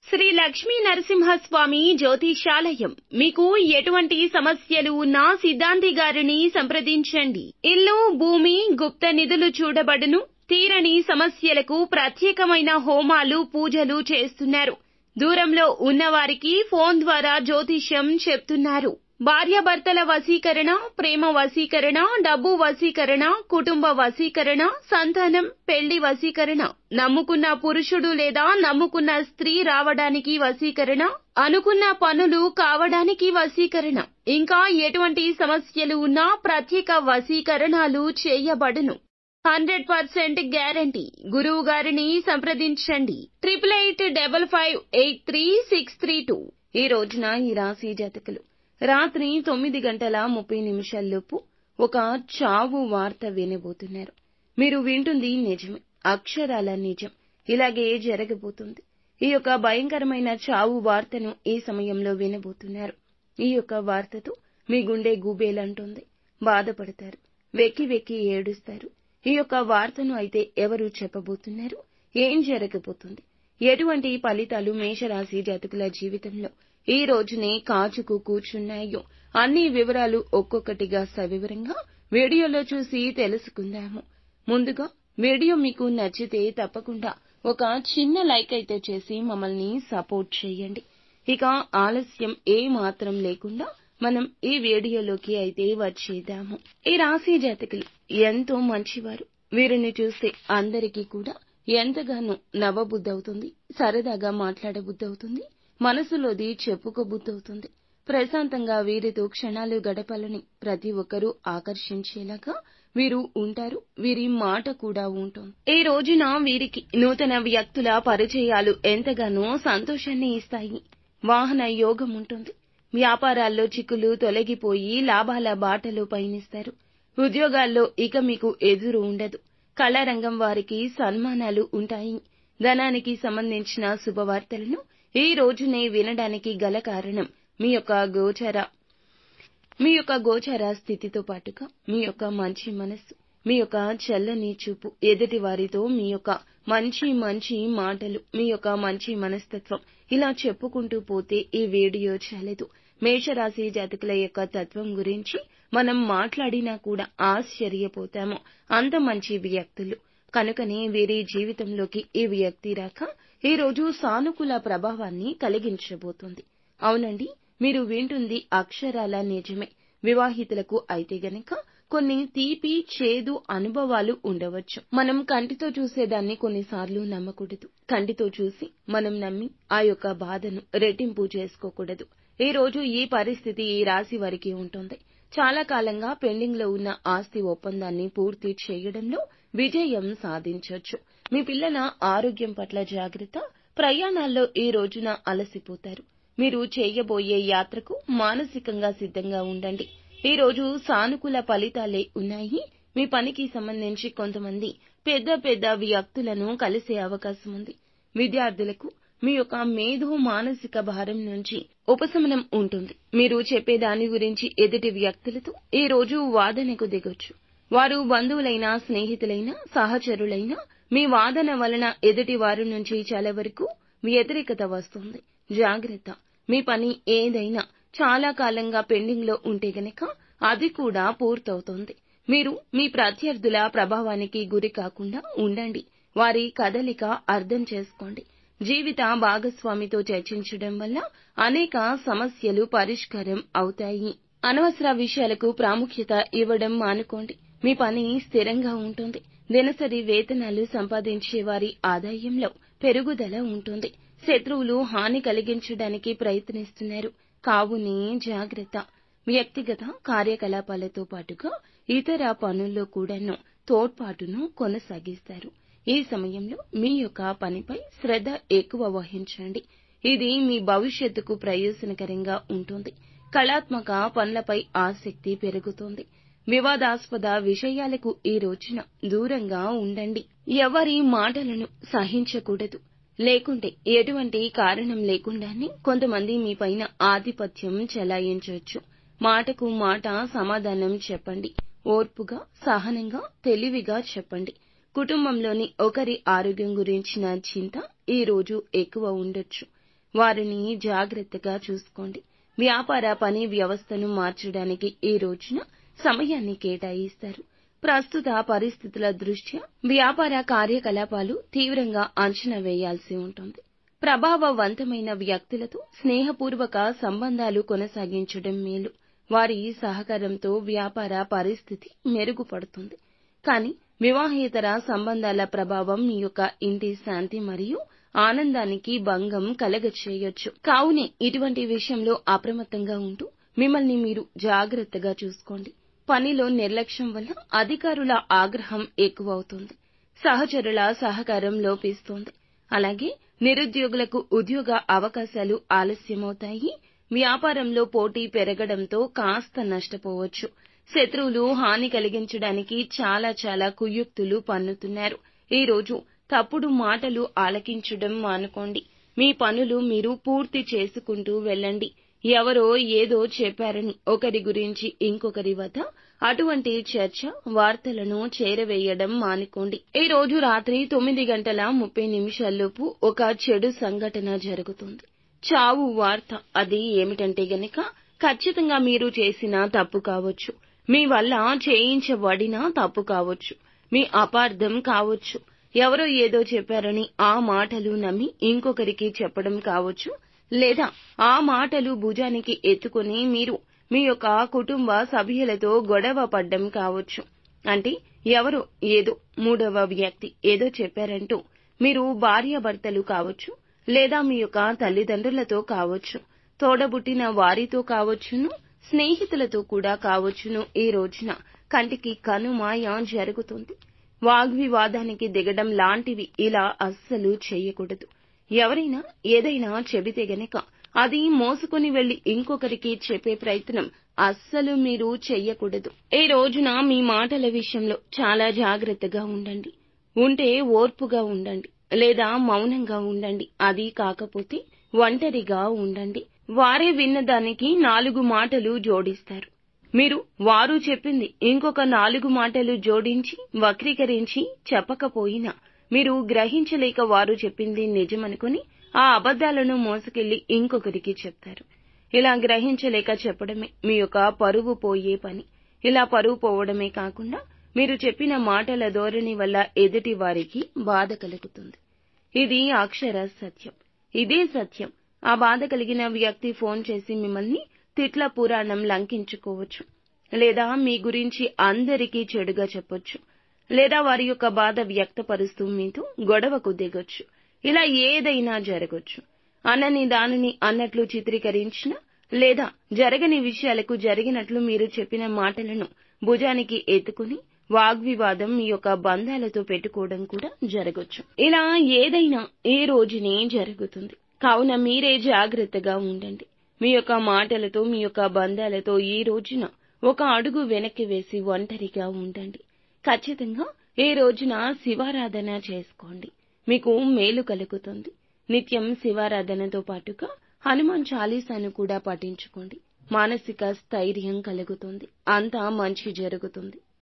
శ్రీ లక్ష్మీ నరసింహస్వామి జ్యోతిషాలయం. మీకు ఎటువంటి సమస్యలు ఉన్నా సిద్ధాంతి గారిని సంప్రదించండి. ఇల్లు, భూమి, గుప్త నిధులు చూడబడును. తీరని సమస్యలకు ప్రత్యేకమైన హోమాలు, పూజలు చేస్తున్నారు. దూరంలో ఉన్నవారికి ఫోన్ ద్వారా జ్యోతిష్యం చెప్తున్నారు. భార్యాభర్తల వశీకరణ, ప్రేమ వశీకరణ, డబ్బు వశీకరణ, కుటుంబ వశీకరణ, సంతానం, పెళ్లి వశీకరణ, నమ్ముకున్న పురుషుడు లేదా నమ్ముకున్న స్త్రీ రావడానికి వశీకరణ, అనుకున్న పనులు కావడానికి వశీకరణ, ఇంకా ఎటువంటి సమస్యలు ఉన్నా ప్రత్యేక వశీకరణాలు చేయబడును. 100% గ్యారంటీ. గురువు గారిని సంప్రదించండి. 8855533632. ఈ రోజున ఈ రాశి జాతకులు రాత్రి 9:30 ఒక చావు వార్త వినబోతున్నారు. మీరు వింటుంది నిజమే, అక్షరాల నిజం. ఇలాగే జరగబోతుంది. ఈ యొక్క భయంకరమైన చావు వార్తను ఈ సమయంలో వినబోతున్నారు. ఈ యొక్క వార్తతో మీ గుండె గుబేలంటుంది. బాధపడతారు, వెక్కి వెక్కి ఏడుస్తారు. ఈ యొక్క వార్తను అయితే ఎవరు చెప్పబోతున్నారు? ఏం జరగబోతుంది? ఎటువంటి ఫలితాలు మేషరాశి జాతకుల జీవితంలో ఈ రోజునే కాచుకు కూర్చున్నాయో అన్ని వివరాలు ఒక్కొక్కటిగా సవివరంగా వీడియోలో చూసి తెలుసుకుందాము. ముందుగా వీడియో మీకు నచ్చితే తప్పకుండా ఒక చిన్న లైక్ అయితే చేసి మమ్మల్ని సపోర్ట్ చేయండి. ఇక ఆలస్యం ఏ మాత్రం లేకుండా మనం ఈ వీడియోలోకి అయితే వచ్చేద్దాము. ఈ రాశి జాతకులు ఎంతో మంచివారు. వీరిని చూస్తే అందరికీ కూడా ఎంతగానో నవ్వబుద్ధవుతుంది, సరదాగా మాట్లాడబుద్ధవుతుంది, మనసులోది చెప్పుకోబుద్ధవుతుంది. ప్రశాంతంగా వీరితో క్షణాలు గడపాలని ప్రతి ఒక్కరూ ఆకర్షించేలాగా వీరు ఉంటారు. వీరి మాట కూడా ఉంటుంది. ఈ రోజున వీరికి నూతన వ్యక్తుల పరిచయాలు ఎంతగానో సంతోషాన్ని ఇస్తాయి. వాహన యోగం ఉంటుంది. వ్యాపారాల్లో చిక్కులు తొలగిపోయి లాభాల బాటలో పయనిస్తారు. ఉద్యోగాల్లో ఇక మీకు ఎదురు ఉండదు. కళారంగం వారికి సన్మానాలు ఉంటాయి. ధనానికి సంబంధించిన శుభవార్తలను ఈ రోజునే వినడానికి గల కారణం మీ యొక్క గోచర స్థితితో పాటుగా మీ యొక్క మంచి మనస్సు, మీ యొక్క చల్లని చూపు, ఎదుటి వారితో మీ యొక్క మంచి మాటలు, మీ యొక్క మంచి మనస్తత్వం, ఇలా చెప్పుకుంటూ పోతే ఈ వీడియో చాలదు. మేషరాశి జాతకుల యొక్క తత్వం గురించి మనం మాట్లాడినా కూడా ఆశ్చర్యపోతాము. అంత మంచి వ్యక్తులు. కనుకనే వీరి జీవితంలోకి ఈ వ్యక్తి రాక ఈ రోజు సానుకూల ప్రభావాన్ని కలిగించబోతుంది. అవునండి, మీరు వింటుంది అక్షరాల నిజమే. వివాహితులకు అయితే గనక కొన్ని తీపి, చేదు అనుభవాలు ఉండవచ్చు. మనం కంటితో చూసేదాన్ని కొన్నిసార్లు నమ్మకూడదు. కంటితో చూసి మనం నమ్మి ఆ యొక్క బాధను రెట్టింపు చేసుకోకూడదు. ఈ రోజు ఈ పరిస్థితి ఈ రాశి వారికి ఉంటుంది. చాలా కాలంగా పెండింగ్ లో ఉన్న ఆస్తి ఒప్పందాన్ని పూర్తి చేయడంలో విజయం సాధించొచ్చు. మీ పిల్లల ఆరోగ్యం పట్ల జాగ్రత్త. ప్రయాణాల్లో ఈ రోజున అలసిపోతారు. మీరు చేయబోయే యాత్రకు మానసికంగా సిద్ధంగా ఉండండి. ఈ రోజు సానుకూల ఫలితాలే ఉన్నాయి. మీ పనికి సంబంధించి కొంతమంది పెద్ద వ్యక్తులను కలిసే అవకాశం ఉంది. విద్యార్థులకు మీ యొక్క మేధో మానసిక భారం నుంచి ఉపశమనం ఉంటుంది. మీరు చెప్పే దాని గురించి ఎదుటి వ్యక్తులతో ఈ రోజు వాదనకు దిగొచ్చు. వారు బంధువులైనా, స్నేహితులైనా, సహచరులైనా మీ వాదన వలన ఎదుటి వారి నుంచి చాలా వరకు వ్యతిరేకత వస్తుంది. జాగ్రత్త. మీ పని ఏదైనా చాలా కాలంగా పెండింగ్ లో ఉంటే గనక అది కూడా పూర్తవుతుంది. మీరు మీ ప్రత్యర్థుల ప్రభావానికి గురి కాకుండా ఉండండి. వారి కదలిక అర్థం చేసుకోండి. జీవిత భాగస్వామితో చర్చించడం వల్ల అనేక సమస్యలు పరిష్కారం అవుతాయి. అనవసర విషయాలకు ప్రాముఖ్యత ఇవ్వడం మానుకోండి. మీ పని స్థిరంగా ఉంటుంది. దినసరి వేతనాలు సంపాదించే వారి ఆదాయంలో పెరుగుదల ఉంటుంది. శత్రువులు హాని కలిగించడానికి ప్రయత్నిస్తున్నారు. కావునే జాగ్రత్త. వ్యక్తిగత కార్యకలాపాలతో పాటుగా ఇతర పనుల్లో కూడాను తోడ్పాటును కొనసాగిస్తారు. ఈ సమయంలో మీ యొక్క పనిపై శ్రద్ధ ఎక్కువ వహించండి. ఇది మీ భవిష్యత్తుకు ప్రయోజనకరంగా ఉంటుంది. కళాత్మక పనులపై ఆసక్తి పెరుగుతుంది. వివాదాస్పద విషయాలకు ఈ రోజున దూరంగా ఉండండి. ఎవరి మాటలను సహించకూడదు. లేకుంటే ఎటువంటి కారణం లేకుండానే కొంతమంది మీ పైన ఆధిపత్యం చెలాయించవచ్చు. మాటకు మాట సమాధానం చెప్పండి. ఓర్పుగా, సహనంగా, తెలివిగా చెప్పండి. కుటుంబంలోని ఒకరి ఆరోగ్యం గురించిన చింత ఈ రోజు ఎక్కువ ఉండొచ్చు. వారిని జాగ్రత్తగా చూసుకోండి. వ్యాపార పని వ్యవస్థను మార్చడానికి ఈ రోజున సమయాన్ని కేటాయిస్తారు. ప్రస్తుత పరిస్థితుల దృష్ట్యా వ్యాపార కార్యకలాపాలు తీవ్రంగా అంచనా వేయాల్సి ఉంటుంది. ప్రభావవంతమైన వ్యక్తులతో స్నేహపూర్వక సంబంధాలు కొనసాగించడం మేలు. వారి సహకారంతో వ్యాపార పరిస్థితి మెరుగుపడుతుంది. కానీ వివాహేతర సంబంధాల ప్రభావం మీ యొక్క ఇంటి శాంతి మరియు ఆనందానికి భంగం కలగచేయొచ్చు. కావునే ఇటువంటి విషయంలో అప్రమత్తంగా ఉంటూ మిమ్మల్ని మీరు జాగ్రత్తగా చూసుకోండి. పనిలో నిర్లక్ష్యం వల్ల అధికారుల ఆగ్రహం ఎక్కువవుతుంది. సహచరుల సహకారం లోపిస్తోంది. అలాగే నిరుద్యోగులకు ఉద్యోగ అవకాశాలు ఆలస్యమవుతాయి. వ్యాపారంలో పోటీ పెరగడంతో కాస్త నష్టపోవచ్చు. శత్రువులు హాని కలిగించడానికి చాలా కుయుక్తులు పన్నుతున్నారు. ఈ రోజు తప్పుడు మాటలు ఆలకించడం మానుకోండి. మీ పనులు మీరు పూర్తి చేసుకుంటూ వెళ్ళండి. ఎవరో ఏదో చెప్పారని ఒకరి గురించి ఇంకొకరి వద్ద అటువంటి చర్చ వార్తలను చేరవేయడం మానుకోండి. ఈ రోజు రాత్రి 9:30 ఒక చెడు సంఘటన జరుగుతుంది. చావు వార్త. అది ఏమిటంటే గనక ఖచ్చితంగా మీరు చేసిన తప్పు కావచ్చు, మీ వల్ల చేయించబడిన తప్పు కావచ్చు, మీ అపార్థం కావచ్చు, ఎవరో ఏదో చెప్పారని ఆ మాటలు నమ్మి ఇంకొకరికి చెప్పడం కావచ్చు, లేదా ఆ మాటలు భుజానికి ఎత్తుకుని మీరు మీ యొక్క కుటుంబ సభ్యులతో గొడవ పడ్డం కావచ్చు. అంటే ఎవరో ఏదో మూడవ వ్యక్తి ఏదో చెప్పారంటూ మీరు భార్యాభర్తలు కావచ్చు, లేదా మీ యొక్క తల్లిదండ్రులతో కావచ్చు, తోడబుట్టిన వారితో కావచ్చును, స్నేహితులతో కూడా కావచ్చును. ఈ రోజున కంటికి కనుమాయ జరుగుతుంది. వాగ్వివాదానికి దిగడం లాంటివి ఇలా అస్సలు చేయకూడదు. ఎవరైనా ఏదైనా చెబితే గనక అది మోసుకుని వెళ్లి ఇంకొకరికి చెప్పే ప్రయత్నం అస్సలు మీరు చెయ్యకూడదు. ఈ రోజున మీ మాటల విషయంలో చాలా జాగ్రత్తగా ఉండండి. ఉంటే ఓర్పుగా ఉండండి, లేదా మౌనంగా ఉండండి. అది కాకపోతే ఒంటరిగా ఉండండి. వారే విన్నదానికి 4 మాటలు జోడిస్తారు. మీరు వారు చెప్పింది ఇంకొక 4 మాటలు జోడించి వక్రీకరించి చెప్పకపోయినా మీరు గ్రహించలేక వారు చెప్పింది నిజమనుకుని ఆ అబద్ధాలను మోసుకెళ్లి ఇంకొకరికి చెప్తారు. ఇలా గ్రహించలేక చెప్పడమే మీ యొక్క పరువు పోయే పని. ఇలా పరువు పోవడమే కాకుండా మీరు చెప్పిన మాటల ధోరణి వల్ల ఎదుటి వారికి బాధ కలుగుతుంది. ఇది అక్షర సత్యం. ఇదే సత్యం. ఆ బాధ కలిగిన వ్యక్తి ఫోన్ చేసి మిమ్మల్ని తిట్ల పురాణం లంకించుకోవచ్చు, లేదా మీ గురించి అందరికీ చెడుగా చెప్పొచ్చు, లేదా వారి యొక్క బాధ వ్యక్తపరుస్తూ మీతో గొడవకు దిగొచ్చు. ఇలా ఏదైనా జరగొచ్చు. అనని దానిని అన్నట్లు చిత్రీకరించిన, లేదా జరగని విషయాలకు జరిగినట్లు మీరు చెప్పిన మాటలను భుజానికి ఎత్తుకుని వాగ్వివాదం మీ యొక్క బంధాలతో పెట్టుకోవడం కూడా జరగొచ్చు. ఇలా ఏదైనా ఏ రోజునే జరుగుతుంది. కావున మీరే జాగ్రత్తగా ఉండండి. మీ యొక్క మాటలతో మీ యొక్క బంధాలతో ఈ రోజున ఒక అడుగు వెనక్కి వేసి ఒంటరిగా ఉండండి. ఖచ్చితంగా ఈ రోజున శివారాధన చేసుకోండి. మీకు మేలు కలుగుతుంది. నిత్యం శివారాధనతో పాటుగా హనుమాన్ చాలీసాను కూడా పఠించుకోండి. మానసిక స్థైర్యం కలుగుతుంది. అంతా మంచి జరుగుతుంది.